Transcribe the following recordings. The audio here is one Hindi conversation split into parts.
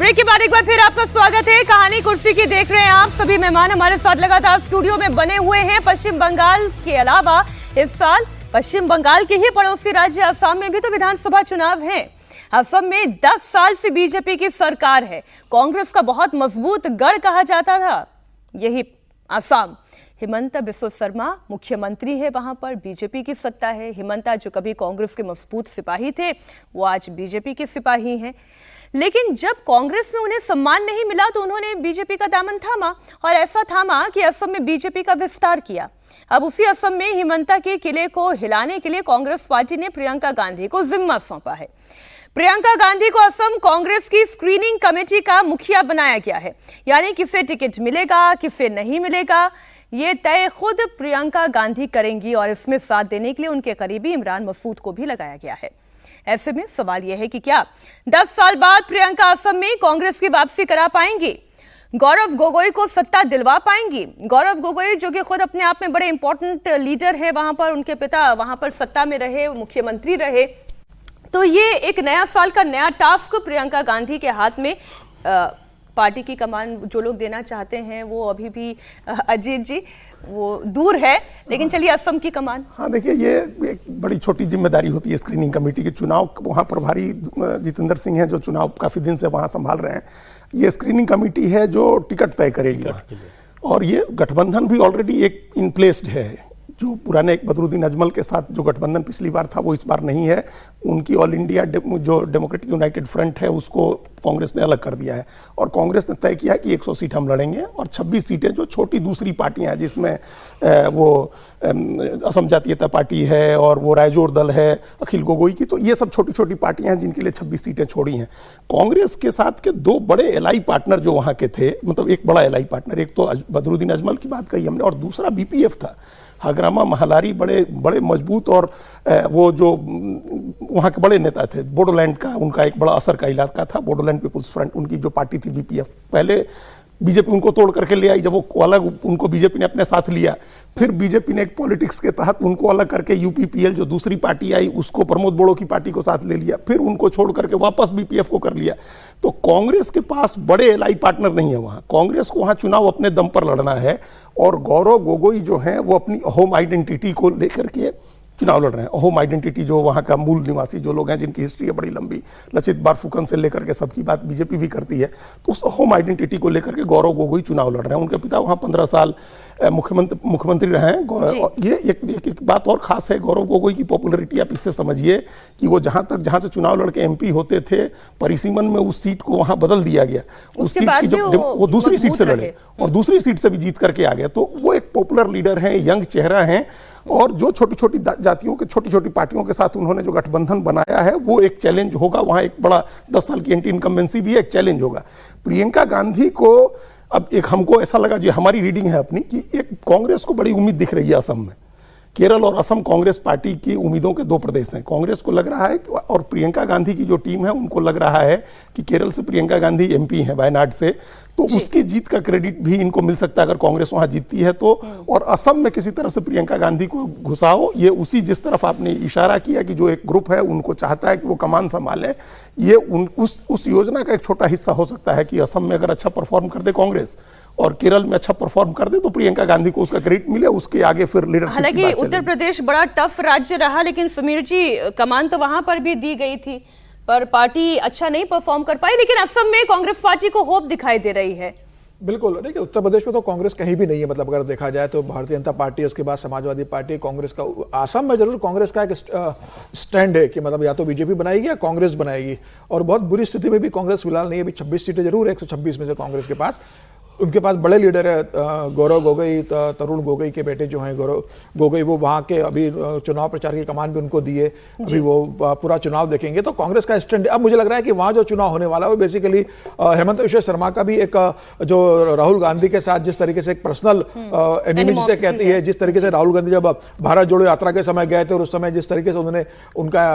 ब्रेक के बाद एक बार फिर आपका स्वागत है। कहानी कुर्सी की देख रहे हैं आप सभी मेहमान हमारे साथ लगातार स्टूडियो में बने हुए हैं। पश्चिम बंगाल के अलावा इस साल पश्चिम बंगाल के ही पड़ोसी राज्य असम में भी तो विधानसभा चुनाव हैं। असम में 10 साल से बीजेपी की सरकार है। कांग्रेस का बहुत मजबूत गढ़ कहा जाता था यही असम। हिमंता बिस्वा शर्मा मुख्यमंत्री है, वहां पर बीजेपी की सत्ता है। हिमंता जो कभी कांग्रेस के मजबूत सिपाही थे वो आज बीजेपी के सिपाही हैं। लेकिन जब कांग्रेस में उन्हें सम्मान नहीं मिला तो उन्होंने बीजेपी का दामन थामा और ऐसा थामा कि असम में बीजेपी का विस्तार किया। अब उसी असम में हिमंता के किले को हिलाने के लिए कांग्रेस पार्टी ने प्रियंका गांधी को जिम्मा सौंपा है। प्रियंका गांधी को असम कांग्रेस की स्क्रीनिंग कमेटी का मुखिया बनाया गया है, यानी किसे टिकट मिलेगा किसे नहीं मिलेगा ये तय खुद प्रियंका गांधी करेंगी और इसमें साथ देने के लिए उनके करीबी इमरान मसूद को भी लगाया गया है। ऐसे में सवाल यह है कि क्या 10 साल बाद प्रियंका असम में कांग्रेस की वापसी करा पाएंगी, गौरव गोगोई को सत्ता दिलवा पाएंगी। गौरव गोगोई जो कि खुद अपने आप में बड़े इंपॉर्टेंट लीडर है, वहां पर उनके पिता वहां पर सत्ता में रहे, मुख्यमंत्री रहे। तो ये एक नया साल का नया टास्क प्रियंका गांधी के हाथ में पार्टी की कमान जो लोग देना चाहते हैं वो अभी भी अजीत जी वो दूर है, लेकिन चलिए असम की कमान। हाँ देखिए, ये एक बड़ी छोटी जिम्मेदारी होती है स्क्रीनिंग कमेटी की। चुनाव वहाँ प्रभारी जितेंद्र सिंह हैं जो चुनाव काफ़ी दिन से वहाँ संभाल रहे हैं। ये स्क्रीनिंग कमेटी है जो टिकट तय करेगी और ये गठबंधन भी ऑलरेडी एक इन प्लेस्ड है। जो पुराने एक बदरुद्दीन अजमल के साथ जो गठबंधन पिछली बार था वो इस बार नहीं है। उनकी ऑल इंडिया जो डेमोक्रेटिक यूनाइटेड फ्रंट है उसको कांग्रेस ने अलग कर दिया है और कांग्रेस ने तय किया कि 100 सीट हम लड़ेंगे और 26 सीटें जो छोटी दूसरी पार्टियां हैं जिसमें वो असम जातीयता पार्टी है और वो रायजोर दल है अखिल गोगोई की, तो ये सब छोटी छोटी पार्टियां हैं जिनके लिए 26 सीटें छोड़ी हैं। कांग्रेस के साथ के दो बड़े एलआई पार्टनर जो वहाँ के थे, मतलब एक बड़ा एलआई पार्टनर, एक तो बदरुद्दीन अजमल की बात कही हमने और दूसरा बीपीएफ था। हग्रामा महलारी बड़े बड़े मजबूत और वो जो वहाँ के बड़े नेता थे, बोडोलैंड का उनका एक बड़ा असर का इलाका था, बोडोलैंड पीपुल्स फ्रंट उनकी जो पार्टी थी बीपीएफ। पहले बीजेपी उनको तोड़ करके ले आई, जब वो अलग उनको बीजेपी ने अपने साथ लिया, फिर बीजेपी ने एक पॉलिटिक्स के तहत उनको अलग करके यूपीपीएल जो दूसरी पार्टी आई उसको प्रमोद बोड़ो की पार्टी को साथ ले लिया, फिर उनको छोड़ करके वापस बीपीएफ को कर लिया। तो कांग्रेस के पास बड़े एलआई पार्टनर नहीं है वहाँ। कांग्रेस को वहाँ चुनाव अपने दम पर लड़ना है और गौरव गोगोई जो हैं वो अपनी होम आइडेंटिटी को लेकर के चुनाव लड़ रहे हैं। होम आइडेंटिटी जो वहाँ का मूल निवासी जो लोग हैं जिनकी हिस्ट्री है बड़ी लंबी, लचित बारफुकन से लेकर के सबकी बात बीजेपी भी करती है, तो उस होम आइडेंटिटी को लेकर के गौरव गोगोई चुनाव लड़ रहे हैं। उनके पिता वहाँ 15 साल मुख्यमंत्री रहे हैं। ये एक बात और खास है, गौरव गोगोई की पॉपुलरिटी आप इससे समझिए कि वो जहाँ से चुनाव लड़के एमपी होते थे परिसीमन में उस सीट को वहाँ बदल दिया गया। उस सीट की जो वो दूसरी सीट से लड़े और दूसरी सीट से भी जीत करके आ गए। तो वो एक पॉपुलर लीडर हैं, यंग चेहरा हैं और जो छोटी छोटी जातियों के छोटी छोटी पार्टियों के साथ उन्होंने जो गठबंधन बनाया है वो एक चैलेंज होगा। वहाँ एक बड़ा 10 साल की एंटी इनकम्बेंसी भी एक चैलेंज होगा। प्रियंका गांधी को अब एक हमको ऐसा लगा, जो हमारी रीडिंग है अपनी, कि एक कांग्रेस को बड़ी उम्मीद दिख रही है असम में। केरल और असम कांग्रेस पार्टी की उम्मीदों के 2 प्रदेश हैं। कांग्रेस को लग रहा है और प्रियंका गांधी की जो टीम है उनको लग रहा है कि केरल से प्रियंका गांधी एमपी हैं वायनाड से, तो उसकी जीत का क्रेडिट भी इनको मिल सकता है अगर कांग्रेस वहां जीतती है तो। और असम में किसी तरह से प्रियंका गांधी को घुसाओ, ये उसी जिस तरफ आपने इशारा किया कि जो एक ग्रुप है उनको चाहता है कि वो कमान संभालें, ये उस योजना का एक छोटा हिस्सा हो सकता है कि असम में अगर अच्छा परफॉर्म कर दे कांग्रेस और केरल में अच्छा परफॉर्म कर दे तो प्रियंका गांधी को उसका क्रेडिट मिले, उसके आगे फिर लीडरशिप। हालांकि उत्तर प्रदेश बड़ा टफ राज्य रहा, लेकिन सुमीर जी कमान तो वहां पर भी दी गई थी पर पार्टी अच्छा नहीं परफॉर्म कर पाई। लेकिन असम में कांग्रेस पार्टी को होप दिखाई दे रही है। बिल्कुल, देखिए उत्तर प्रदेश में तो कांग्रेस कहीं भी नहीं है। मतलब अगर देखा जाए तो भारतीय जनता पार्टी, उसके बाद समाजवादी पार्टी, कांग्रेस का असम में जरूर कांग्रेस का एक स्टैंड है कि मतलब या तो बीजेपी बनाएगी या कांग्रेस बनाएगी। और बहुत बुरी स्थिति में भी कांग्रेस फिलहाल नहीं है। अभी 26 सीटें जरूर है 126 में से कांग्रेस के पास। उनके पास बड़े लीडर है गौरव गोगोई, तरुण गोगोई के बेटे जो हैं गौरव गोगोई, वो वहाँ के अभी चुनाव प्रचार की कमान भी उनको दिए। अभी वो पूरा चुनाव देखेंगे तो कांग्रेस का स्टैंड। अब मुझे लग रहा है कि वहाँ जो चुनाव होने वाला है वो बेसिकली हेमंत बिस्वा शर्मा का भी एक जो राहुल गांधी के साथ जिस तरीके से एक पर्सनल एनिमी जिसे कहती है, जिस तरीके से राहुल गांधी जब भारत जोड़ो यात्रा के समय गए थे और उस समय जिस तरीके से उन्होंने उनका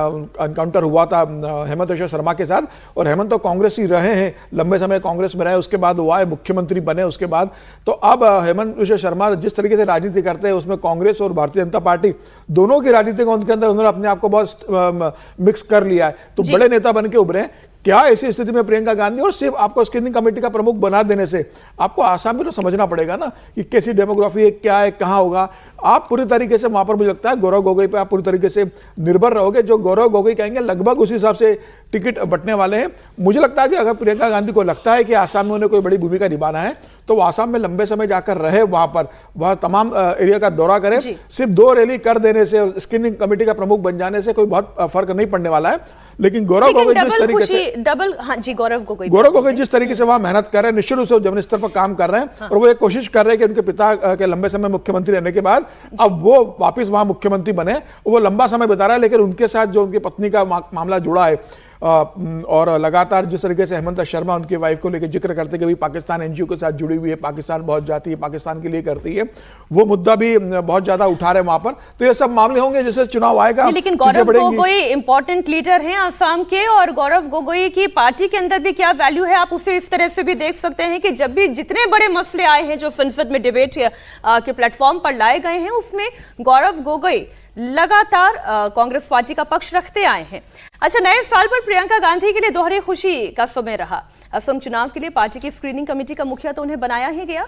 एनकाउंटर हुआ था हेमंत बिस्वा शर्मा के साथ, और हेमंत तो कांग्रेस ही रहे हैं, लंबे समय कांग्रेस में रहे, उसके बाद वो आए मुख्यमंत्री बने उसके बाद। तो अब हेमंत बिस्वा शर्मा जिस तरीके से राजनीति करते हैं उसमें कांग्रेस और भारतीय जनता पार्टी दोनों की राजनीति को उनके अंदर उन्होंने अपने आप को बहुत मिक्स कर लिया है। तो बड़े नेता बन के उभरे। क्या ऐसी स्थिति में प्रियंका गांधी, और सिर्फ आपको स्क्रीनिंग कमेटी का प्रमुख बना देने से आपको आसाम में तो समझना पड़ेगा ना कि कैसी डेमोग्राफी है, क्या है, कहां होगा। आप पूरी तरीके से वहां पर मुझे लगता है गौरव गोगोई पे आप पूरी तरीके से निर्भर रहोगे। जो गौरव गोगोई कहेंगे लगभग उसी हिसाब से टिकट बंटने वाले हैं। मुझे लगता है कि अगर प्रियंका गांधी को लगता है कि आसाम में उन्हें कोई बड़ी भूमिका निभाना है तो वो आसाम में लंबे समय जाकर रहे, वहां पर वह तमाम एरिया का दौरा करे। सिर्फ 2 रैली कर देने से और स्क्रीनिंग कमेटी का प्रमुख बन जाने से कोई बहुत फर्क नहीं पड़ने वाला है। लेकिन गौरव गोगोई जिस तरीके से गौरव गोगोई जिस तरीके से वहां मेहनत कर रहे हैं, निश्चित रूप से जमीनी स्तर पर काम कर रहे हैं और वो एक कोशिश कर रहे हैं कि उनके पिता के लंबे समय मुख्यमंत्री रहने के बाद अब वो वापस वहां मुख्यमंत्री बने। वो लंबा समय बिता रहा है, लेकिन उनके साथ जो उनकी पत्नी का मामला जुड़ा है और लगातार जिस तरीके से हेमंत शर्मा उनकी वाइफ को लेकर जिक्र करते कि भाई पाकिस्तान एनजीओ के साथ जुड़ी हुई है, पाकिस्तान बहुत जाती है, पाकिस्तान के लिए करती है, वो मुद्दा भी बहुत ज्यादा उठा रहे वहां पर। तो ये सब मामले होंगे जैसे चुनाव आएगा। लेकिन गौरव गोगोई इंपॉर्टेंट लीडर हैं आसाम के, और गौरव गोगोई की पार्टी के अंदर भी क्या वैल्यू है, आप उसे इस तरह से भी देख सकते हैं कि जब भी जितने बड़े मसले आए हैं जो संसद में डिबेट के प्लेटफॉर्म पर लाए गए हैं, उसमें गौरव गोगोई लगातार कांग्रेस पार्टी का पक्ष रखते आए हैं। अच्छा, नए साल पर प्रियंका गांधी के लिए दोहरे खुशी का समय रहा। असम चुनाव के लिए पार्टी की स्क्रीनिंग कमेटी का मुखिया तो उन्हें बनाया ही गया।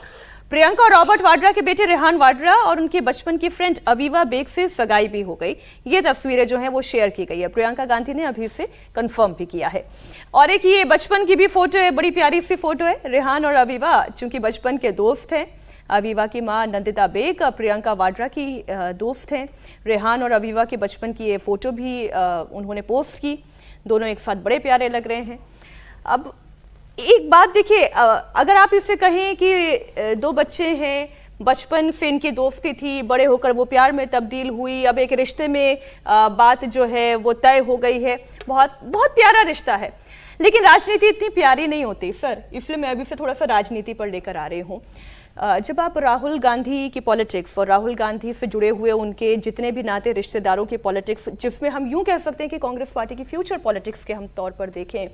प्रियंका और रॉबर्ट वाड्रा के बेटे रेहान वाड्रा और उनके बचपन की फ्रेंड अवीवा बेग से सगाई भी हो गई। ये तस्वीरें जो हैं वो शेयर की गई है, प्रियंका गांधी ने अभी से कंफर्म भी किया है। और एक ये बचपन की भी फोटो है, बड़ी प्यारी सी फोटो है। रेहान और अवीवा चूंकि बचपन के दोस्त हैं, अवीवा की मां नंदिता बेग प्रियंका वाड्रा की दोस्त हैं। रेहान और अवीवा के बचपन की ये फोटो भी उन्होंने पोस्ट की। दोनों एक साथ बड़े प्यारे लग रहे हैं। अब एक बात देखिए, अगर आप इसे कहें कि 2 बच्चे हैं, बचपन से इनकी दोस्ती थी, बड़े होकर वो प्यार में तब्दील हुई, अब एक रिश्ते में बात जो है वो तय हो गई है, बहुत बहुत प्यारा रिश्ता है। लेकिन राजनीति इतनी प्यारी नहीं होती सर, इसलिए मैं अभी से थोड़ा सा राजनीति पर लेकर आ रही हूँ। जब आप राहुल गांधी की पॉलिटिक्स और राहुल गांधी से जुड़े हुए उनके जितने भी नाते रिश्तेदारों की पॉलिटिक्स, जिसमें हम यूं कह सकते हैं कि कांग्रेस पार्टी की फ्यूचर पॉलिटिक्स के हम तौर पर देखें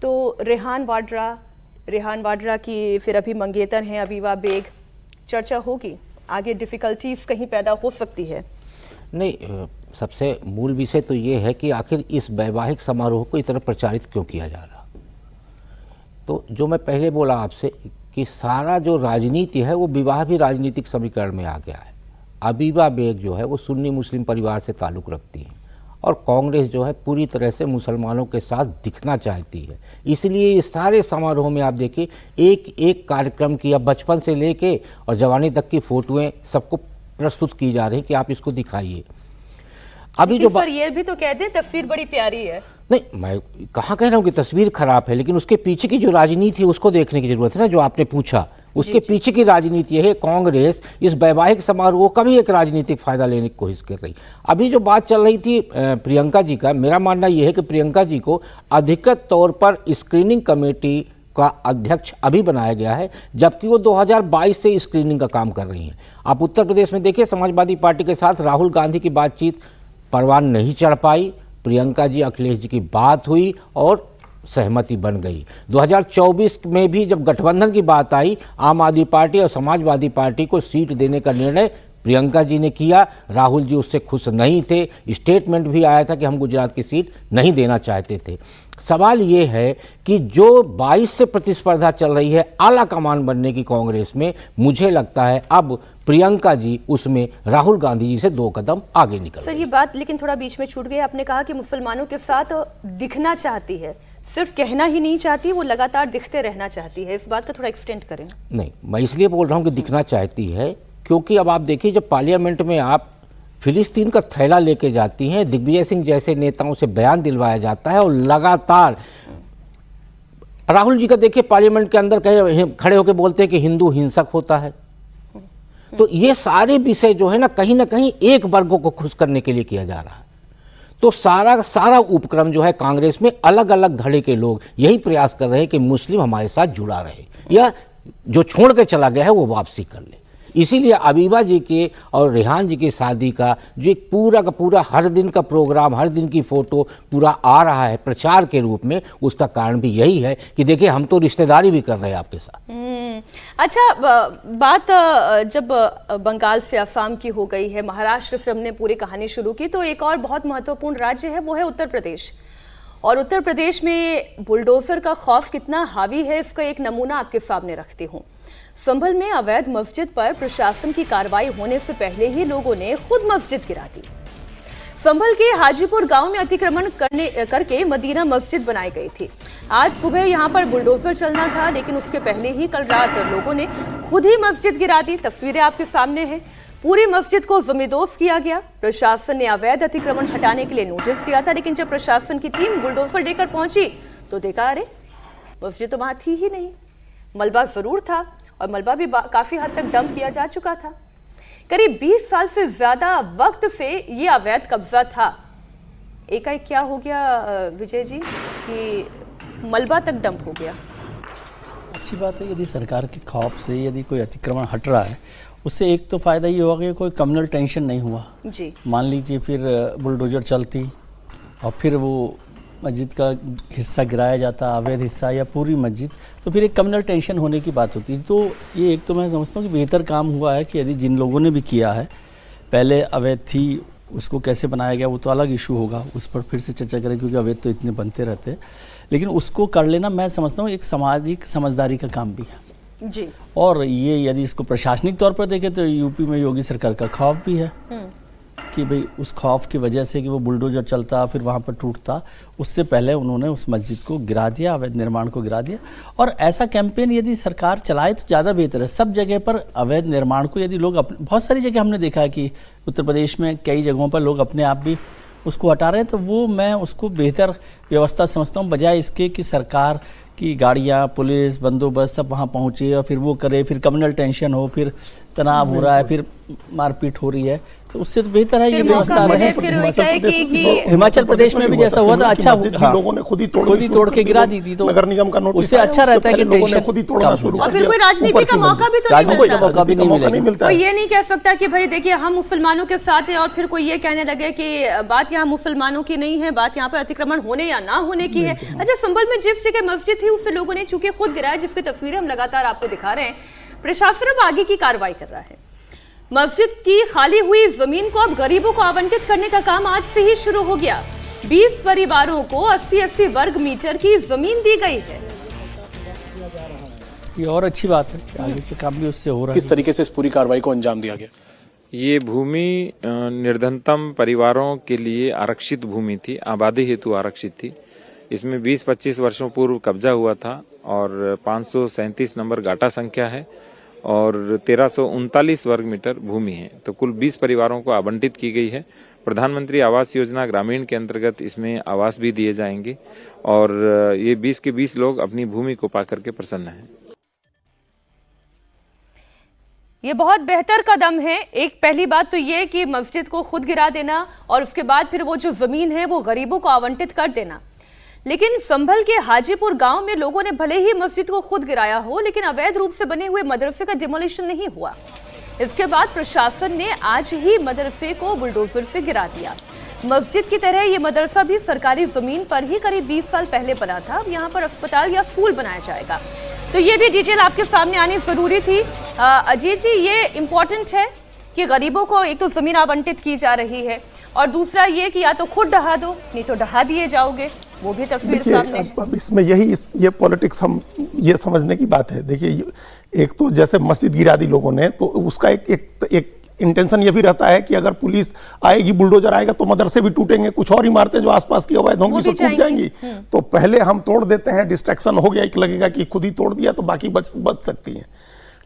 तो रेहान वाड्रा की फिर अभी मंगेतर हैं अवीवा बेग, चर्चा होगी आगे, डिफिकल्टीज कहीं पैदा हो सकती है। नहीं, सबसे मूल विषय तो ये है कि आखिर इस वैवाहिक समारोह को इस तरह प्रचारित क्यों किया जा रहा। तो जो मैं पहले बोला आपसे कि सारा जो राजनीति है वो विवाह भी राजनीतिक समीकरण में आ गया है। अवीवा बेग जो है वो सुन्नी मुस्लिम परिवार से ताल्लुक़ रखती हैं और कांग्रेस जो है पूरी तरह से मुसलमानों के साथ दिखना चाहती है। इसलिए इस सारे समारोह में आप देखिए एक एक कार्यक्रम की, अब बचपन से लेके और जवानी तक की फोटोएं सबको प्रस्तुत की जा रही कि आप इसको दिखाइए। अभी जो सर ये भी तो कहते हैं तस्वीर बड़ी प्यारी है। नहीं, मैं कहाँ कह रहा हूँ कि तस्वीर खराब है, लेकिन उसके पीछे की जो राजनीति है उसको देखने की जरूरत है ना। जो आपने पूछा उसके पीछे की राजनीति है। कांग्रेस इस वैवाहिक समारोह का भी एक राजनीतिक फायदा लेने की कोशिश कर रही। अभी जो बात चल रही थी प्रियंका जी का, मेरा मानना यह है कि प्रियंका जी को अधिकृत तौर पर स्क्रीनिंग कमेटी का अध्यक्ष अभी बनाया गया है, जबकि वो 2022 से स्क्रीनिंग का काम कर रही हैं। आप उत्तर प्रदेश में देखिए, समाजवादी पार्टी के साथ राहुल गांधी की बातचीत परवान नहीं चढ़ पाई। प्रियंका जी अखिलेश जी की बात हुई और सहमति बन गई। 2024 में भी जब गठबंधन की बात आई, आम आदमी पार्टी और समाजवादी पार्टी को सीट देने का निर्णय प्रियंका जी ने किया। राहुल जी उससे खुश नहीं थे, स्टेटमेंट भी आया था कि हम गुजरात की सीट नहीं देना चाहते थे। सवाल ये है कि जो 22 से प्रतिस्पर्धा चल रही है आला कमान बनने की कांग्रेस में, मुझे लगता है अब प्रियंका जी उसमें राहुल गांधी जी से 2 कदम आगे निकल। सर ये बात लेकिन थोड़ा बीच में छूट गई, आपने कहा कि मुसलमानों के साथ दिखना चाहती है, सिर्फ कहना ही नहीं चाहती, वो लगातार दिखते रहना चाहती है। इस बात का थोड़ा एक्सटेंड करें। नहीं, मैं इसलिए बोल रहा हूँ कि दिखना चाहती है क्योंकि अब आप देखिए, जब पार्लियामेंट में आप फिलिस्तीन का थैला लेके जाती हैं, दिग्विजय सिंह जैसे नेताओं से बयान दिलवाया जाता है और लगातार राहुल जी का देखिए पार्लियामेंट के अंदर खड़े होकर बोलते हैं कि हिंदू हिंसक होता है। तो ये सारे विषय जो है ना कहीं एक वर्गों को खुश करने के लिए किया जा रहा है। तो सारा उपक्रम जो है कांग्रेस में अलग अलग धड़े के लोग यही प्रयास कर रहे हैं कि मुस्लिम हमारे साथ जुड़ा रहे या जो छोड़ के चला गया है वो वापसी कर ले। इसीलिए अवीवा जी के और रेहान जी की शादी का जो एक पूरा का पूरा हर दिन का प्रोग्राम, हर दिन की फोटो पूरा आ रहा है प्रचार के रूप में, उसका कारण भी यही है कि देखिए हम तो रिश्तेदारी भी कर रहे हैं आपके साथ। अच्छा, बात जब बंगाल से असम की हो गई है, महाराष्ट्र से हमने पूरी कहानी शुरू की, तो एक और बहुत महत्वपूर्ण राज्य है वो है उत्तर प्रदेश। और उत्तर प्रदेश में बुलडोजर का खौफ कितना हावी है, इसका एक नमूना आपके सामने रखती हूँ। संभल में अवैध मस्जिद पर प्रशासन की कार्रवाई होने से पहले ही लोगों ने खुद मस्जिद गिरा दी। संभल के हाजीपुर गांव में अतिक्रमण करके मदीना मस्जिद बनाई गई थी। आज सुबह यहां पर बुलडोजर चलना था, लेकिन उसके पहले ही कल रात लोगों ने खुद ही मस्जिद गिरा दी। तस्वीरें आपके सामने हैं। पूरी मस्जिद को जमींदोज किया गया। प्रशासन ने अवैध अतिक्रमण हटाने के लिए नोटिस दिया था, लेकिन जब प्रशासन की टीम बुलडोजर लेकर पहुंची तो देखा, अरे मस्जिद तो वहां थी ही नहीं। मलबा जरूर था और मलबा भी काफी हद तक डंप किया जा चुका था। करीब 20 साल से ज्यादा वक्त से ये अवैध कब्जा था। एकाएक क्या हो गया विजय जी कि मलबा तक डंप हो गया। अच्छी बात है, यदि सरकार के खौफ से यदि कोई अतिक्रमण हट रहा है, उससे एक तो फायदा ये होगा कि कोई कम्युनल टेंशन नहीं हुआ जी। मान लीजिए फिर बुलडोजर चलती और फिर वो मस्जिद का हिस्सा गिराया जाता, अवैध हिस्सा या पूरी मस्जिद, तो फिर एक कम्युनल टेंशन होने की बात होती है। तो ये एक तो मैं समझता हूँ कि बेहतर काम हुआ है कि यदि जिन लोगों ने भी किया है, पहले अवैध थी, उसको कैसे बनाया गया वो तो अलग इशू होगा, उस पर फिर से चर्चा करें, क्योंकि अवैध तो इतने बनते रहते हैं। लेकिन उसको कर लेना मैं समझता हूँ एक सामाजिक समझदारी का काम भी है जी। और ये यदि इसको प्रशासनिक तौर पर देखें तो यूपी में योगी सरकार का खौफ भी है कि भाई उस खौफ की वजह से कि वो बुलडोजर चलता फिर वहाँ पर टूटता, उससे पहले उन्होंने उस मस्जिद को गिरा दिया, अवैध निर्माण को गिरा दिया। और ऐसा कैंपेन यदि सरकार चलाए तो ज़्यादा बेहतर है। सब जगह पर अवैध निर्माण को यदि लोग बहुत सारी जगह हमने देखा है कि उत्तर प्रदेश में कई जगहों पर लोग अपने आप भी उसको हटा रहे हैं, तो वो मैं उसको बेहतर व्यवस्था समझता हूँ, बजाय इसके कि सरकार की गाड़ियाँ, पुलिस, बंदोबस्त सब वहाँ पहुँचे और फिर वो करे, फिर कम्युनल टेंशन हो, फिर तनाव हो रहा है, फिर मारपीट हो रही है। तो उससे तो बेहतर है ये व्यवस्था रहे। हिमाचल प्रदेश में भी जैसा हुआ था, अच्छा लोगों ने खुद ही तोड़ के गिरा दी थी, तो नगर निगम का नोटिस उससे अच्छा रहता है कि लोगों ने खुद ही तोड़ना शुरू कर दिया। और फिर कोई राजनीति का मौका भी तो नहीं मिलता। कोई ये नहीं कह सकता कि भाई देखिए हम मुसलमानों के साथ हैं और फिर कोई ये कहने लगे कि बात यहाँ मुसलमानों की नहीं है, बात यहाँ पर अतिक्रमण होने या ना होने की है। अच्छा, संभल में जिस जगह मस्जिद थी उससे लोगों ने चूंकि खुद गिराया, जिसकी तस्वीरें हम लगातार आपको दिखा रहे हैं। प्रशासन अब आगे की कार्रवाई कर रहा है। मस्जिद की खाली हुई जमीन को अब गरीबों को आवंटित करने का काम आज से ही शुरू हो गया। 20 परिवारों को 80-80 वर्ग मीटर की जमीन दी गई है। ये और अच्छी बात है कि आगे के काम भी उससे हो रहा है। किस तरीके से इस पूरी कार्रवाई को अंजाम दिया गया? ये भूमि निर्धनतम परिवारों के लिए आरक्षित भूमि थी, आबादी हेतु आरक्षित थी। इसमें 20-25 वर्षों पूर्व कब्जा हुआ था और 537 नंबर गाटा संख्या है और 1339 वर्ग मीटर भूमि है। तो कुल 20 परिवारों को आवंटित की गई है। प्रधानमंत्री आवास योजना ग्रामीण के अंतर्गत इसमें आवास भी दिए जाएंगे और ये 20 के 20 लोग अपनी भूमि को पाकर के प्रसन्न हैं। ये बहुत बेहतर कदम है। एक पहली बात तो ये कि मस्जिद को खुद गिरा देना और उसके बाद फिर वो जो जमीन है वो गरीबों को आवंटित कर देना। लेकिन संभल के हाजीपुर गांव में लोगों ने भले ही मस्जिद को खुद गिराया हो, लेकिन अवैध रूप से बने हुए मदरसे का डिमोलिशन नहीं हुआ। इसके बाद प्रशासन ने आज ही मदरसे को बुलडोजर से गिरा दिया। मस्जिद की तरह ये मदरसा भी सरकारी जमीन पर ही करीब 20 साल पहले बना था। अब यहाँ पर अस्पताल या स्कूल बनाया जाएगा। तो ये भी डिटेल आपके सामने आनी जरूरी थी। अजीत जी, ये इम्पोर्टेंट है कि गरीबों को एक तो जमीन आवंटित की जा रही है और दूसरा ये कि या तो खुद ढहा दो, नहीं तो ढहा दिए जाओगे। वो भी तस्वीर सामने। अब इसमें ये पॉलिटिक्स हम ये समझने की बात है। देखिए, एक तो जैसे मस्जिद गिरा दी लोगों ने, तो उसका एक इंटेंशन ये भी रहता है कि अगर पुलिस आएगी, बुलडोजर आएगा तो मदरसे भी टूटेंगे, कुछ और इमारतें जो आसपास की अवैध होंगी सब टूट जाएंगी। तो पहले हम तोड़ देते हैं, डिस्ट्रैक्शन हो गया, एक लगेगा कि खुद ही तोड़ दिया तो बाकी बच सकती हैं।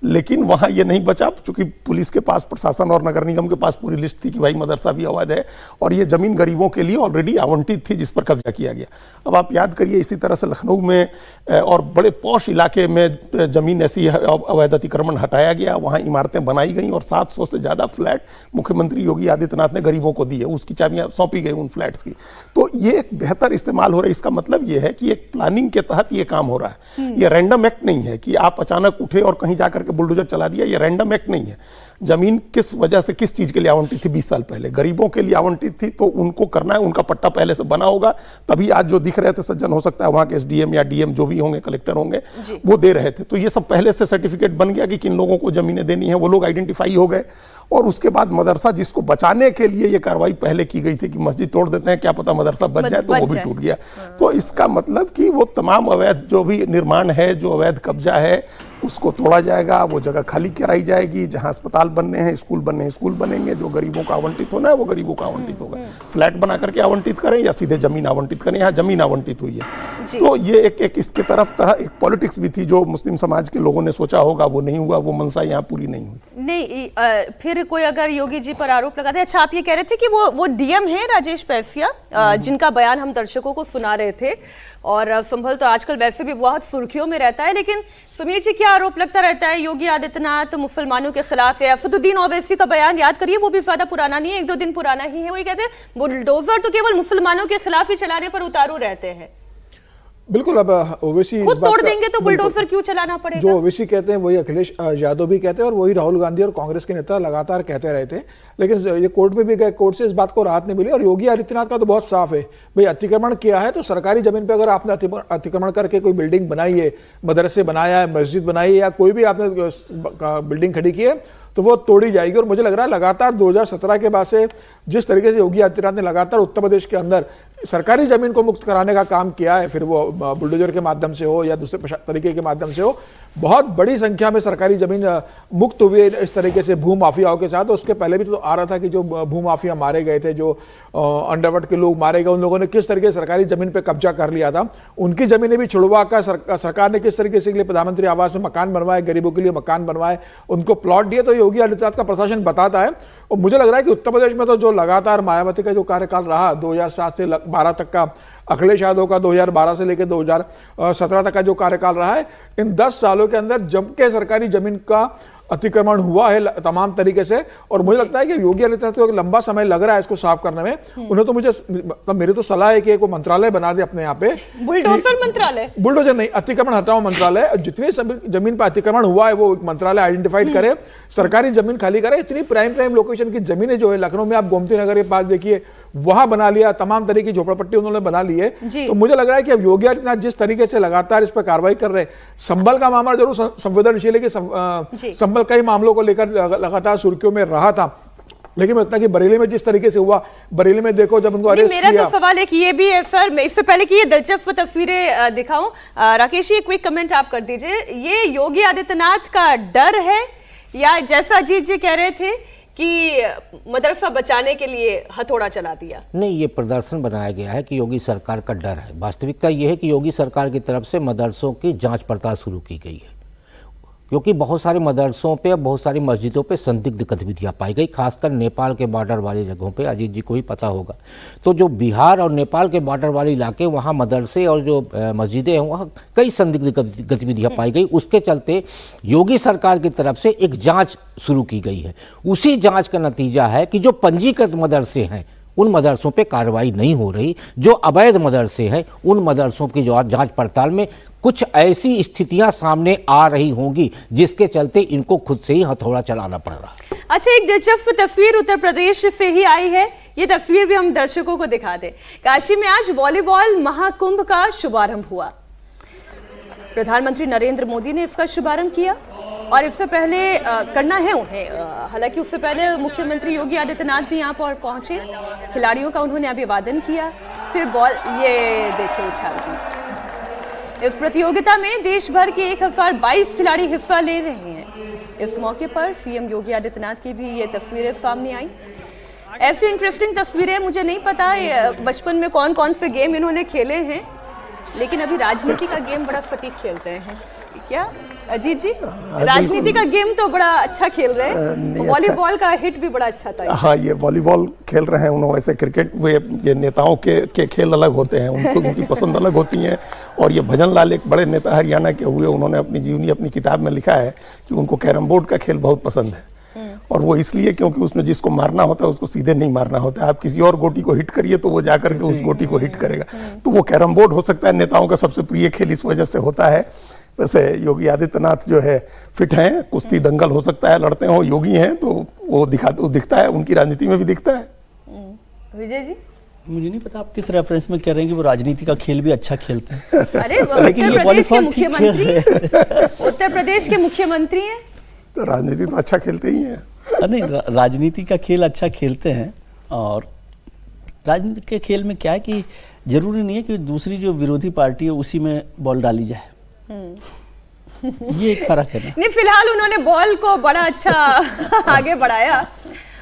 लेकिन वहां ये नहीं बचा, चूंकि पुलिस के पास, प्रशासन और नगर निगम के पास पूरी लिस्ट थी कि भाई मदरसा भी अवैध है और ये जमीन गरीबों के लिए ऑलरेडी आवंटित थी जिस पर कब्जा किया गया। अब आप याद करिए, इसी तरह से लखनऊ में और बड़े पॉश इलाके में जमीन ऐसी अवैध अतिक्रमण हटाया गया, वहां इमारतें बनाई गई और 700 से ज्यादा फ्लैट मुख्यमंत्री योगी आदित्यनाथ ने गरीबों को दिए, उसकी चाबियां सौंपी गई उन फ्लैट्स की। तो ये एक बेहतर इस्तेमाल हो रहा है। इसका मतलब ये है कि एक प्लानिंग के तहत ये काम हो रहा है। ये रैंडम एक्ट नहीं है कि आप अचानक उठे और कहीं जाकर के बुलडोजर चला दिया। ये रैंडम एक्ट नहीं है। जमीन किस वजह से किस चीज के लिए आवंटित थी 20 साल पहले, गरीबों के लिए आवंटित थी, तो उनको करना है, उनका पट्टा पहले से बना होगा, तभी आज जो दिख रहे थे सज्जन, हो सकता है वहां के एसडीएम या डीएम जो भी होंगे, कलेक्टर होंगे, वो दे रहे थे। तो ये सब पहले से सर्टिफिकेट बन गया कि किन लोगों को जमीनें देनी है, वो लोग आइडेंटिफाई हो गए। और उसके बाद मदरसा, जिसको बचाने के लिए ये कार्रवाई पहले की गई थी कि मस्जिद तोड़ देते हैं, क्या पता मदरसा बच जाए, तो वो भी टूट गया। तो इसका मतलब कि वो तमाम अवैध जो भी निर्माण है, जो अवैध कब्जा है, उसको तोड़ा जाएगा, वो जगह खाली कराई जाएगी। जहां अस्पताल बनने हैं, स्कूल बनने हैं, स्कूल बनेंगे। जो गरीबों का आवंटित होना है वो गरीबों का आवंटित होगा। फ्लैट बना करके आवंटित करें या सीधे जमीन आवंटित करें, यहाँ जमीन आवंटित हुई है। तो ये एक इसके तरफ एक पॉलिटिक्स भी थी जो मुस्लिम समाज के लोगों ने सोचा होगा, वो नहीं हुआ, वो मंशा यहाँ पूरी नहीं हुई। नहीं, फिर कोई अगर योगी जी पर आरोप लगाते, अच्छा आप ये कह रहे थे कि वो डीएम है राजेश पैसिया, जिनका बयान हम दर्शकों को सुना रहे थे, और संभल तो आजकल वैसे भी बहुत सुर्खियों में रहता है, लेकिन समीर जी क्या आरोप लगता रहता है योगी आदित्यनाथ मुसलमानों के खिलाफ है। असदुद्दीन ओवैसी का बयान याद करिए, वो भी ज्यादा पुराना नहीं है, 1-2 दिन पुराना ही है। वही कहते हैं बुलडोजर तो केवल मुसलमानों के खिलाफ ही चलाने पर उतारू रहते हैं। बिल्कुल, अब ओवैसी खुद तोड़ देंगे तो बुलडोजर क्यों चलाना पड़ेगा? जो ओवैसी कहते हैं वही अखिलेश यादव भी कहते हैं, और वही राहुल गांधी और कांग्रेस के नेता लगातार कहते रहे थे। लेकिन ये कोर्ट में भी गए, कोर्ट से इस बात को राहत नहीं मिली। और योगी आदित्यनाथ का तो बहुत साफ है, भाई अतिक्रमण किया है तो सरकारी जमीन पे अगर आपने अतिक्रमण करके कोई बिल्डिंग बनाई है, मदरसे बनाया है, मस्जिद बनाई है, या कोई भी आपने बिल्डिंग खड़ी की है, तो वो तोड़ी जाएगी। और मुझे लग रहा है लगातार 2017 के बाद से जिस तरीके से योगी आदित्यनाथ ने लगातार उत्तर प्रदेश के अंदर सरकारी जमीन को मुक्त कराने का काम किया है, फिर वो बुलडोजर के माध्यम से हो या दूसरे तरीके के माध्यम से हो, बहुत बड़ी संख्या में सरकारी जमीन मुक्त हुई है इस तरीके से भू माफियाओं के साथ। उसके पहले भी तो आ रहा था कि जो भू माफिया मारे गए थे, जो अंडरवर्ल्ड के लोग मारे गए, उन लोगों ने किस तरीके से सरकारी जमीन पे कब्जा कर लिया था, उनकी जमीनें भी छुड़वा कर सरकार ने किस तरीके से के लिए प्रधानमंत्री आवास में मकान बनवाए, गरीबों के लिए मकान बनवाए, उनको प्लॉट दिए। तो योगी आदित्यनाथ का प्रशासन बताता है। और मुझे लग रहा है कि उत्तर प्रदेश में तो जो लगातार मायावती का जो कार्यकाल रहा 2007 से 12 तक का, अखिलेश यादव का 2012 से लेकर 2017 तक का जो कार्यकाल रहा है, इन 10 सालों के अंदर जम के सरकारी जमीन का अतिक्रमण हुआ है तमाम तरीके से। और मुझे लगता है कि योगी आदित्यनाथ को लंबा समय लग रहा है इसको साफ करने में। उन्हें तो मुझे मेरी तो सलाह है कि एक मंत्रालय बना दे अपने यहाँ पे, बुलडोजर मंत्रालय, बुलडोजर नहीं, अतिक्रमण हटाओ मंत्रालय। जितनी जमीन पर अतिक्रमण हुआ है वो मंत्रालय आइडेंटिफाइड करे, सरकारी जमीन खाली करे। इतनी प्राइम लोकेशन की जमीनें जो है, लखनऊ में आप गोमती नगर के पास देखिए, वहां बना लिया, तमाम तरीके की झोपड़पट्टी उन्होंने बना ली है। तो मुझे लग रहा है कि अब योगी आदित्यनाथ जिस तरीके से लगातार इस पर कार्रवाई कर रहे हैं, संभल का मामला जरूर संवेदनशील है कि संभल कई मामलों को लेकर लगातार सुर्खियों में रहा था, लेकिन इतना कि बरेली में जिस तरीके से हुआ, बरेली में देखो जब उनको अरेस्ट किया। मेरा तो सवाल है कि ये भी है सर, मैं इससे पहले कि ये दिलचस्प तस्वीरें दिखाऊं, राकेश जी क्विक कमेंट आप कर दीजिए, ये योगी आदित्यनाथ का डर है या जैसा अजीत जी कह रहे थे कि मदरसा बचाने के लिए हथौड़ा चला दिया? नहीं, ये प्रदर्शन बनाया गया है कि योगी सरकार का डर है। वास्तविकता ये है कि योगी सरकार की तरफ से मदरसों की जांच पड़ताल शुरू की गई है, क्योंकि बहुत सारे मदरसों पे, बहुत सारी मस्जिदों पे संदिग्ध गतिविधियां पाई गई, खासकर नेपाल के बॉर्डर वाली जगहों पे। अजीत जी को ही पता होगा, तो जो बिहार और नेपाल के बॉर्डर वाले इलाके, वहाँ मदरसे और जो मस्जिदें हैं, वहाँ कई संदिग्ध गतिविधियां पाई गई। उसके चलते योगी सरकार की तरफ से एक जांच शुरू की गई है। उसी जांच का नतीजा है कि जो पंजीकृत मदरसे हैं उन मदरसों पे कार्रवाई नहीं हो रही, जो अवैध मदरसे हैं उन मदरसों की जो जांच पड़ताल में कुछ ऐसी स्थितियां सामने आ रही होंगी जिसके चलते इनको खुद से ही हथौड़ा चलाना पड़ रहा है। अच्छा, एक दिलचस्प तस्वीर उत्तर प्रदेश से ही आई है, ये तस्वीर भी हम दर्शकों को दिखा दें। काशी में आज वॉलीबॉल महाकुंभ का शुभारंभ हुआ। प्रधानमंत्री नरेंद्र मोदी ने इसका शुभारंभ किया, और इससे पहले करना है उन्हें, हालांकि उससे पहले मुख्यमंत्री योगी आदित्यनाथ भी यहाँ पर पहुंचे, खिलाड़ियों का उन्होंने अभिवादन किया, फिर बॉल ये देखिए उछाल दी। इस प्रतियोगिता में देश भर के 1022 खिलाड़ी हिस्सा ले रहे हैं। इस मौके पर सीएम योगी आदित्यनाथ की भी ये तस्वीरें सामने आई। ऐसी इंटरेस्टिंग तस्वीरें, मुझे नहीं पता बचपन में कौन कौन से गेम इन्होंने खेले हैं, लेकिन अभी राजनीति का गेम बड़ा सटीक खेल रहे हैं क्या अजीत जी? राजनीति का गेम तो बड़ा अच्छा खेल रहे हैं, वॉलीबॉल का हिट भी बड़ा अच्छा था। हाँ, ये वॉलीबॉल खेल रहे हैं उन्होंने, ऐसे क्रिकेट ये नेताओं के खेल अलग होते हैं, उनकी पसंद अलग होती है। और ये भजन लाल एक बड़े नेता हरियाणा के हुए, उन्होंने अपनी जीवनी अपनी किताब में लिखा है कि उनको कैरम बोर्ड का खेल बहुत पसंद है, और वो इसलिए क्योंकि उसमें जिसको मारना होता है उसको सीधे नहीं मारना होता है, आप किसी और गोटी को हिट करिए तो वो जाकर के उस गोटी को हिट करेगा। तो वो कैरम बोर्ड हो सकता है नेताओं का सबसे प्रिय खेल इस वजह से होता है वैसे योगी आदित्यनाथ जो है फिट हैं, कुश्ती दंगल हो सकता है, लड़ते हो, योगी हैं, तो वो दिखता है, उनकी राजनीति में भी दिखता है। विजय जी, मुझे नहीं पता आप किस रेफरेंस में कह रहे हैं कि वो राजनीति का खेल भी अच्छा खेलते हैं। अरे वो लेकिन उत्तर ये प्रदेश के वॉलीबॉल ठीक मुख्यमंत्री, उत्तर प्रदेश के मुख्यमंत्री हैं। तो राजनीति तो अच्छा खेलते ही हैं। नहीं, राजनीति का खेल अच्छा खेलते हैं। और राजनीति के खेल में क्या है कि जरूरी नहीं है कि दूसरी जो विरोधी पार्टी है उसी में बॉल डाली जाए। ये एक फर्क है ना। नहीं, फिलहाल उन्होंने बॉल को बड़ा अच्छा आगे बढ़ाया।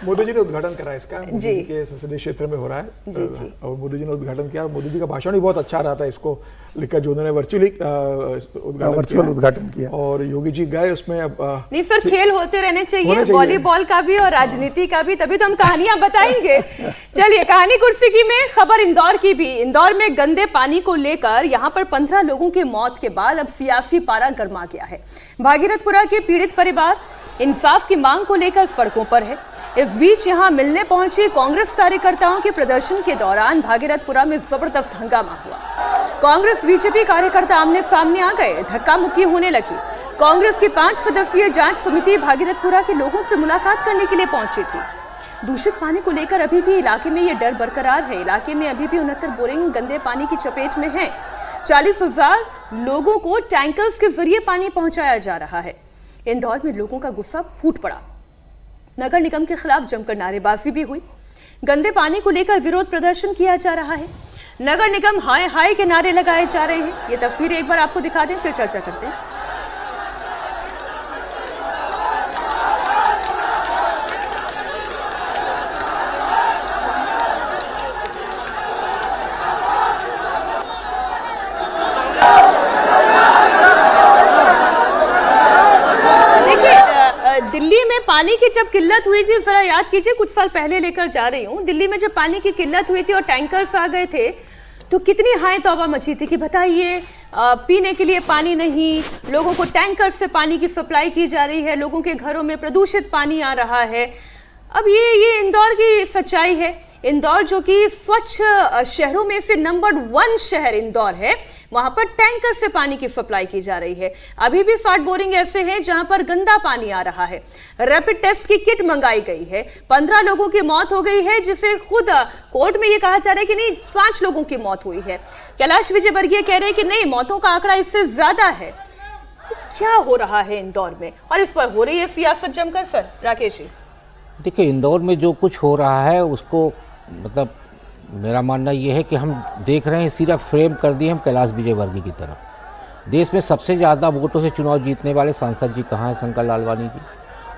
मोदी जी ने उद्घाटन करा इसका, मोदी जी जी के संसदीय क्षेत्र में हो रहा है। जी। और मोदी जी ने उद्घाटन किया, और मोदी जी का भाषण भी बहुत अच्छा रहा था, इसको लिखकर जो उन्होंने वर्चुअल उद्घाटन किया। और योगी जी गए उसमें। अब नहीं सर, खेल होते रहने चाहिए, वॉलीबॉल का भी और राजनीति का भी, तभी तो हम कहानियां बताएंगे। चलिए, कहानी कुर्सी की में खबर इंदौर की भी। इंदौर में गंदे पानी को लेकर यहां पर 15 लोगों की मौत के बाद अब सियासी पारा गर्मा गया है। भागीरथपुरा के पीड़ित परिवार इंसाफ की मांग को लेकर सड़कों पर है। इस बीच यहां मिलने पहुंचे कांग्रेस कार्यकर्ताओं के प्रदर्शन के दौरान भागीरथपुरा में जबरदस्त हंगामा हुआ। कांग्रेस बीजेपी कार्यकर्ता आमने सामने आ गए, धक्का मुक्की होने लगी। कांग्रेस की 5 सदस्यीय जांच समिति भागीरथपुरा के लोगों से मुलाकात करने के लिए पहुंची थी। दूषित पानी को लेकर अभी भी इलाके में ये डर बरकरार है। इलाके में अभी भी 69 बोरिंग गंदे पानी की चपेट में है। 40,000 लोगों को टैंकर्स के जरिए पानी पहुंचाया जा रहा है। इंदौर में लोगों का गुस्सा फूट पड़ा। नगर निगम के खिलाफ जमकर नारेबाजी भी हुई। गंदे पानी को लेकर विरोध प्रदर्शन किया जा रहा है। नगर निगम हाय हाय के नारे लगाए जा रहे हैं। ये तस्वीरें एक बार आपको दिखा दें, फिर चर्चा करते हैं। दिल्ली में पानी की जब किल्लत हुई थी, जरा याद कीजिए, कुछ साल पहले लेकर जा रही हूँ, दिल्ली में जब पानी की किल्लत हुई थी और टैंकर्स आ गए थे, तो कितनी हाय तौबा मची थी कि बताइए पीने के लिए पानी नहीं, लोगों को टैंकर से पानी की सप्लाई की जा रही है, लोगों के घरों में प्रदूषित पानी आ रहा है। अब ये इंदौर की सच्चाई है। इंदौर जो कि स्वच्छ शहरों में से नंबर 1 शहर इंदौर है, वहां पर टैंकर से पानी की सप्लाई की जा रही है। अभी भी 60 बोरिंग ऐसे हैं जहां पर गंदा पानी आ रहा है। रैपिड टेस्ट की किट मंगाई गई है। 15 लोगों की मौत हो गई है, जिसे खुद कोर्ट में ये कहा जा रहा है कि नहीं, 5 लोगों की मौत हुई है। कैलाश विजयवर्गीय कह रहे हैं कि नहीं, मौतों का आंकड़ा इससे ज्यादा है। क्या हो रहा है इंदौर में, और इस पर हो रही है सियासत जमकर। सर राकेश जी, देखिए, इंदौर में जो कुछ हो रहा है उसको मतलब मेरा मानना यह है कि हम देख रहे हैं, सिर्फ फ्रेम कर दिए हम कैलाश विजयवर्गीय की तरफ। देश में सबसे ज़्यादा वोटों से चुनाव जीतने वाले सांसद जी कहाँ हैं? शंकर लालवानी जी।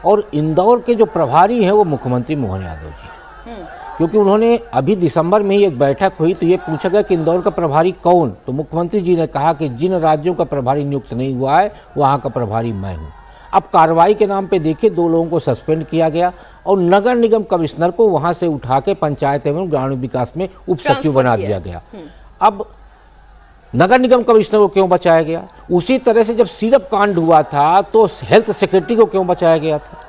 और इंदौर के जो प्रभारी हैं वो मुख्यमंत्री मोहन यादव जी, क्योंकि उन्होंने अभी दिसंबर में ही एक बैठक हुई तो ये पूछा गया कि इंदौर का प्रभारी कौन, तो मुख्यमंत्री जी ने कहा कि जिन राज्यों का प्रभारी नियुक्त नहीं हुआ है वहाँ का प्रभारी मैं हूँ। अब कार्रवाई के नाम पे देखिए 2 लोगों को सस्पेंड किया गया और नगर निगम कमिश्नर को वहां से उठा के पंचायत एवं ग्रामीण विकास में उप सचिव बना दिया गया। अब नगर निगम कमिश्नर को क्यों बचाया गया? उसी तरह से जब सिरप कांड हुआ था तो हेल्थ सेक्रेटरी को क्यों बचाया गया था?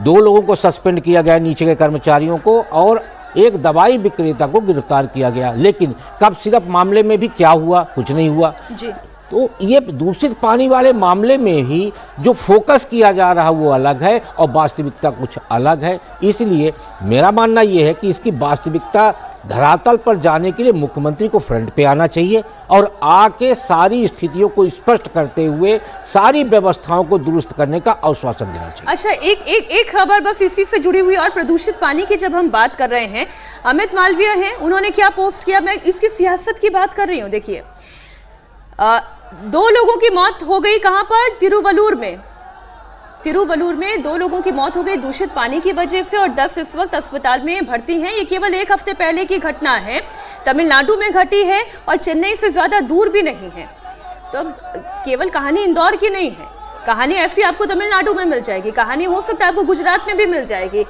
2 लोगों को सस्पेंड किया गया, नीचे के कर्मचारियों को, और एक दवाई विक्रेता को गिरफ्तार किया गया। लेकिन कब सिरप मामले में भी क्या हुआ? कुछ नहीं हुआ जी। तो ये दूषित पानी वाले मामले में ही जो फोकस किया जा रहा है वो अलग है और वास्तविकता कुछ अलग है। इसलिए मेरा मानना ये है कि इसकी वास्तविकता धरातल पर जाने के लिए मुख्यमंत्री को फ्रंट पे आना चाहिए और आके सारी स्थितियों को स्पष्ट करते हुए सारी व्यवस्थाओं को दुरुस्त करने का आश्वासन देना चाहिए। अच्छा, एक खबर बस इसी से जुड़ी हुई, और प्रदूषित पानी की जब हम बात कर रहे हैं, अमित मालवीय हैं, उन्होंने क्या पोस्ट किया, मैं इसकी सियासत की बात कर रही हूँ। देखिए, 2 लोगों की मौत हो गई, कहां पर? तिरुवल्लुर में 2 लोगों की मौत हो गई दूषित पानी की वजह से, और 10 इस वक्त अस्पताल में भर्ती हैं। ये केवल 1 हफ्ते पहले की घटना है, तमिलनाडु में घटी है और चेन्नई से ज्यादा दूर भी नहीं है। तो केवल कहानी इंदौर की नहीं है, कहानी ऐसी आपको तमिलनाडु में मिल जाएगी, कहानी हो सकता है आपको गुजरात में भी मिल जाएगी।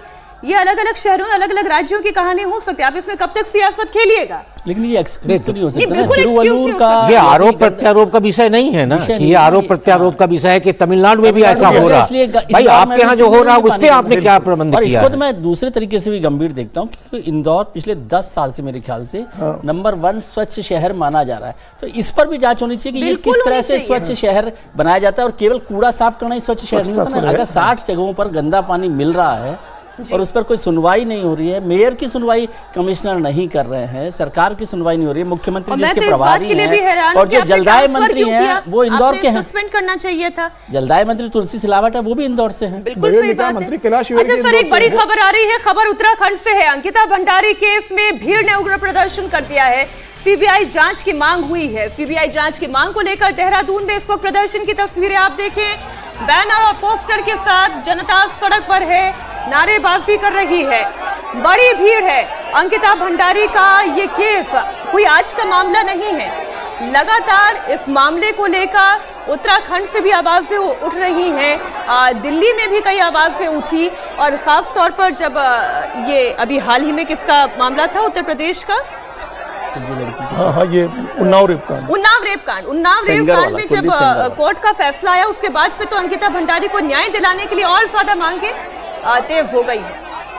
ये अलग अलग शहरों, अलग अलग राज्यों की कहानी हो सकती है। आप इसमें कब तक सियासत खेलिएगा? लेकिन ये एक्सक्यूज तो नहीं हो सकता ना। बिल्कुल excuse तिरुवल्लुर नहीं हो का सकता। ये आरोप प्रत्यारोप का विषय नहीं है ना, विषय कि नहीं ये है। आरोप प्रत्यारोप का विषय है कि तमिलनाडु में भी ऐसा हो रहा। इसलिए भाई इंदौर आपके में यहाँ भी जो हो रहा है पानी उस पे की आपने क्या प्रबंध और किया इसको तो है? मैं दूसरे तरीके से भी गंभीर देखता हूँ कि इंदौर पिछले 10 साल से मेरे ख्याल से नंबर 1 स्वच्छ शहर माना जा रहा है। तो इस पर भी जांच होनी चाहिए कि ये बिल्कुल किस तरह होनी से चाहिए। स्वच्छ शहर बनाया जाता है। और केवल कूड़ा साफ करना ही स्वच्छ शहर नहीं होता ना। अगर 60 जगहों पर गंदा पानी मिल रहा है और उस पर कोई सुनवाई नहीं हो रही है, मेयर की सुनवाई कमिश्नर नहीं कर रहे हैं, सरकार की सुनवाई नहीं हो रही है, मुख्यमंत्री और मैं जिसके तो इस बात प्रभारी के लिए भी हैरान हैं हूं और कि जो आपने जलदाय ट्रांसफर मंत्री क्यों किया? हैं वो इंदौर आपने के हैं। सस्पेंड करना चाहिए था। जलदाय मंत्री तुलसी सिलावट है, वो भी इंदौर से हैं। बिल्कुल नगर सही निकाय बात मंत्री है। कैलाश विजयवर्गीय अच्छा सर, इंदौर एक से बड़ी हैं। खबर आ रही है, खबर उत्तराखंड से है। अंकिता भंडारी केस में भीड़ ने उग्र प्रदर्शन कर दिया है। सीबीआई जांच की मांग हुई है। सीबीआई जांच की मांग को लेकर देहरादून में इस वक्त प्रदर्शन की तस्वीरें आप देखें। बैनर और पोस्टर के साथ जनता सड़क पर है, नारेबाजी कर रही है, बड़ी भीड़ है। अंकिता भंडारी का ये केस कोई आज का मामला नहीं है। लगातार इस मामले को लेकर उत्तराखंड से भी आवाजें उठ रही हैं, दिल्ली में भी कई आवाजें उठी, और खास तौर पर जब ये अभी हाल ही में किसका मामला था, उत्तर प्रदेश का जो लड़की हाँ हाँ, ये उन्नाव रेप कांड। उन्नाव रेप कांड सेंगर वाला, में जब कुलदीप सेंगर वाला। कोर्ट का फैसला आया, उसके बाद से तो अंकिता भंडारी को न्याय दिलाने के लिए और ज्यादा मांगे तेज हो गई है।